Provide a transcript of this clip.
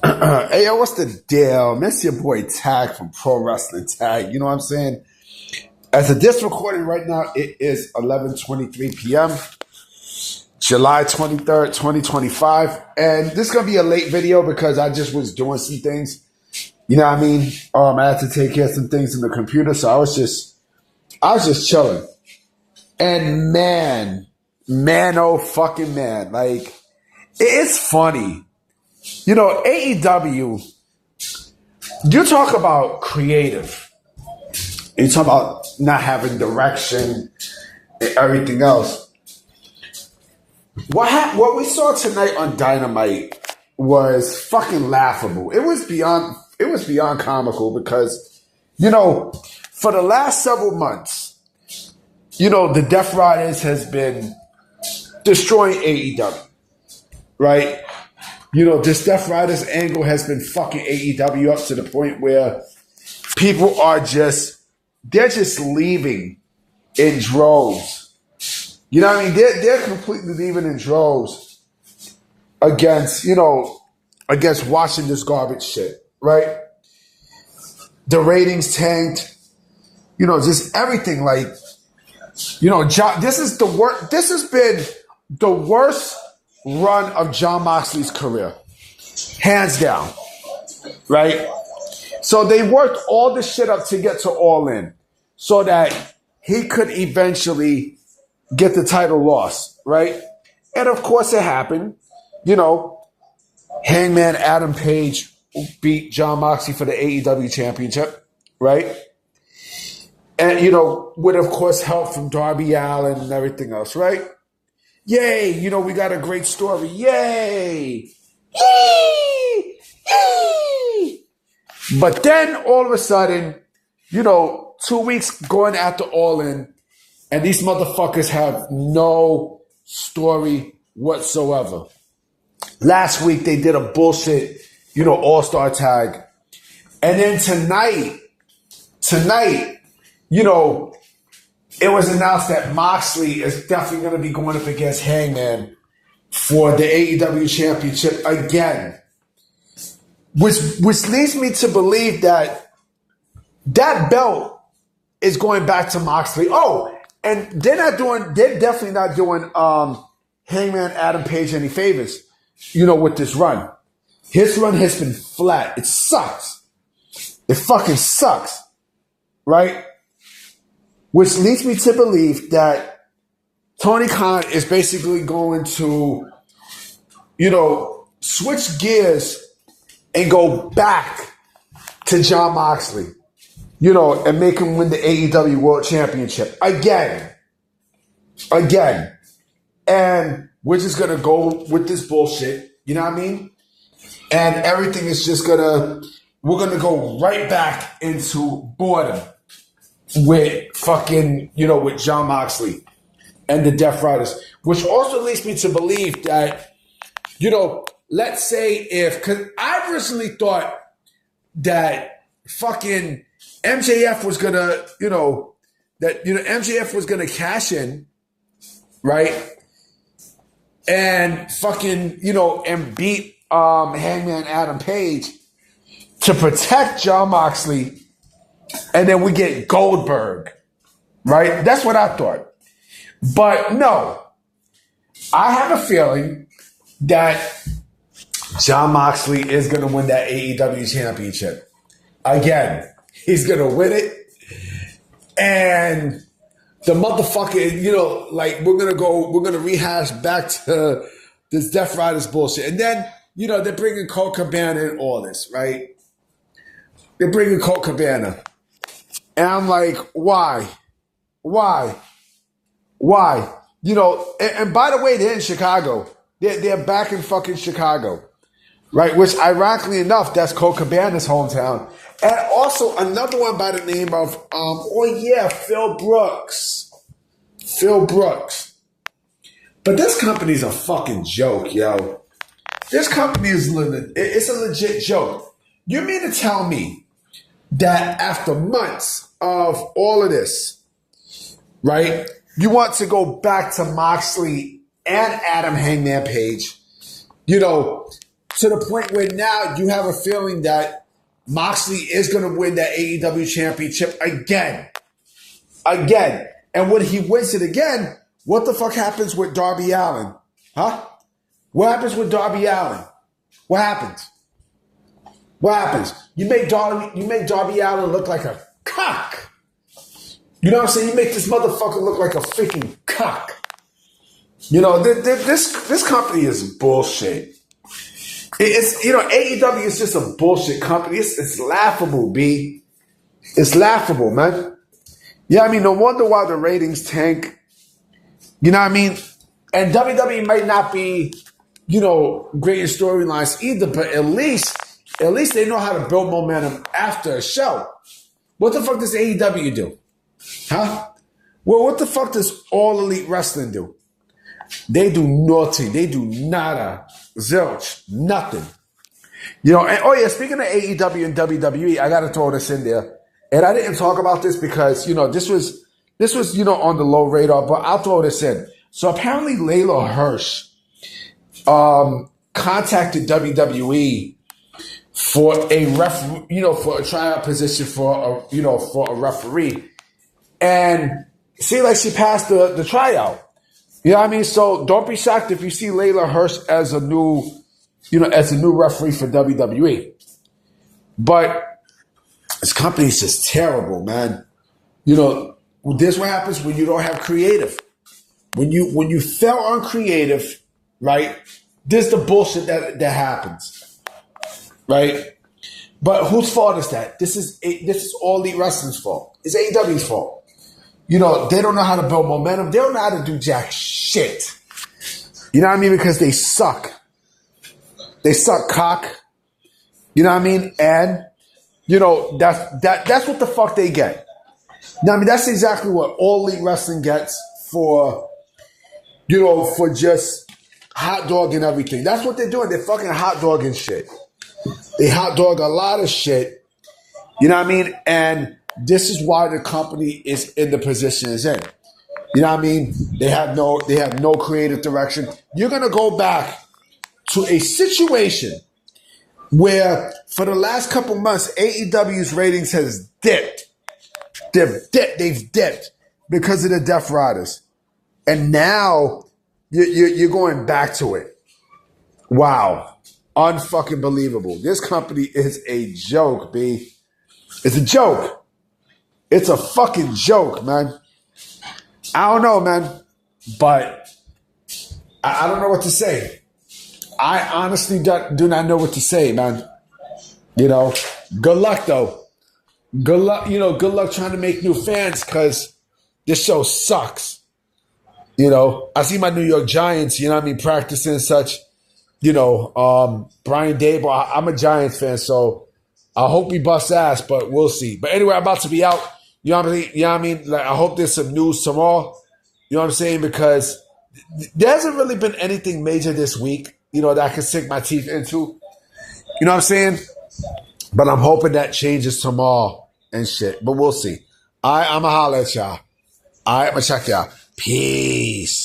Hey, yo, what's the deal? Miss your boy Tag from Pro Wrestling Tag. You know what I'm saying? As of this recording right now, it is 11:23 p.m., July 23rd, 2025. And this is going to be a late video because I just was doing some things. You know what I mean? I had to take care of some things in the computer. So I was just chilling. And man, oh fucking man. Like, it's funny. You know, AEW, you talk about creative. You talk about not having direction and everything else. What we saw tonight on Dynamite was fucking laughable. It was beyond comical because, you know, for the last several months, you know, the Death Riders has been destroying AEW, right? You know, this Death Riders angle has been fucking AEW up to the point where people are they're just leaving in droves. You know what I mean? They're completely leaving in droves against watching this garbage shit, right? The ratings tanked, you know, just everything. Like, you know, this has been the worst run of Jon Moxley's career, hands down, right? So they worked all this shit up to get to All In so that he could eventually get the title lost, right? And of course it happened. You know, Hangman Adam Page beat Jon Moxley for the AEW Championship, right? And, you know, with, of course, help from Darby Allin and everything else, right? Yay, you know, we got a great story. Yay! Yay! Yay! But then all of a sudden, you know, 2 weeks going after All In, and these motherfuckers have no story whatsoever. Last week they did a bullshit, you know, all-star tag. And then tonight, you know, it was announced that Moxley is definitely going to be going up against Hangman for the AEW Championship again. Which leads me to believe that belt is going back to Moxley. Oh, and they're definitely not doing Hangman Adam Page any favors, you know, with this run. His run has been flat. It sucks. It fucking sucks. Right? Which leads me to believe that Tony Khan is basically going to, you know, switch gears and go back to Jon Moxley, you know, and make him win the AEW World Championship again. And we're just going to go with this bullshit, you know what I mean? And everything is just we're going to go right back into boredom with fucking, you know, with Jon Moxley and the Death Riders, which also leads me to believe that, you know, let's say because I originally thought that fucking MJF was gonna, MJF was gonna cash in, right? And fucking, you know, and beat Hangman Adam Page to protect Jon Moxley. And then we get Goldberg, right? That's what I thought. But no, I have a feeling that Jon Moxley is going to win that AEW Championship. Again, he's going to win it. And the motherfucker, you know, like we're going to rehash back to this Death Riders bullshit. And then, you know, they're bringing Colt Cabana and all this, right? They're bringing Colt Cabana. And I'm like, why? You know, and by the way, they're in Chicago. They're back in fucking Chicago, right? Which, ironically enough, that's Colt Cabana's hometown. And also another one by the name of, Phil Brooks. But this company's a fucking joke, yo. This company it's a legit joke. You mean to tell me that after months of all of this, right, you want to go back to Moxley and Adam Hangman Page, you know, to the point where now you have a feeling that Moxley is going to win that AEW championship again. Again. And when he wins it again, what the fuck happens with Darby Allin? Huh? What happens with Darby Allin? What happens? What happens? You make Darby Allin look like a cock. You know what I'm saying? You make this motherfucker look like a freaking cock. You know, this company is bullshit. It's, you know, AEW is just a bullshit company. It's laughable, B. It's laughable, man. Yeah, I mean, no wonder why the ratings tank. You know what I mean? And WWE might not be, you know, great in storylines either, but at least they know how to build momentum after a show. What the fuck does AEW do? Huh? Well, what the fuck does All Elite Wrestling do? They do nothing. They do nada. Zilch. Nothing. You know, and oh yeah, speaking of AEW and WWE, I gotta throw this in there. And I didn't talk about this because, you know, this was, you know, on the low radar, but I'll throw this in. So apparently Layla Hirsch contacted WWE for for a tryout position for a referee. And see, like, she passed the tryout. You know what I mean? So don't be shocked if you see Layla Hirsch as a new referee for WWE. But this company is just terrible, man. You know, this is what happens when you don't have creative. When you fail on creative, right? This is the bullshit that happens, right? But whose fault is that? This is All Elite Wrestling's fault. It's AEW's fault. You know, they don't know how to build momentum. They don't know how to do jack shit. You know what I mean? Because they suck. They suck cock. You know what I mean? And, you know, that's what the fuck they get. You know what I mean? That's exactly what All Elite Wrestling gets for, you know, for just hot dog and everything. That's what they're doing. They're fucking hot dogging shit. They hot dog a lot of shit. You know what I mean? And this is why the company is in the position it's in. You know what I mean? They have no creative direction. You're gonna go back to a situation where for the last couple months, AEW's ratings has dipped. They've dipped because of the Death Riders. And now you're going back to it. Wow. Unfucking believable. This company is a joke, B. It's a joke. It's a fucking joke, man. I don't know, man. But I don't know what to say. I honestly do not know what to say, man. You know, good luck, though. Good luck, good luck trying to make new fans because this show sucks. You know, I see my New York Giants, you know what I mean, practicing and such. You know, Brian Daboll, I'm a Giants fan, so I hope he busts ass, but we'll see. But anyway, I'm about to be out. You know what I mean? Like, I hope there's some news tomorrow. You know what I'm saying? Because there hasn't really been anything major this week, you know, that I can sink my teeth into. You know what I'm saying? But I'm hoping that changes tomorrow and shit. But we'll see. All right, I'm going to holler at y'all. All right, I'm going to check y'all. Peace.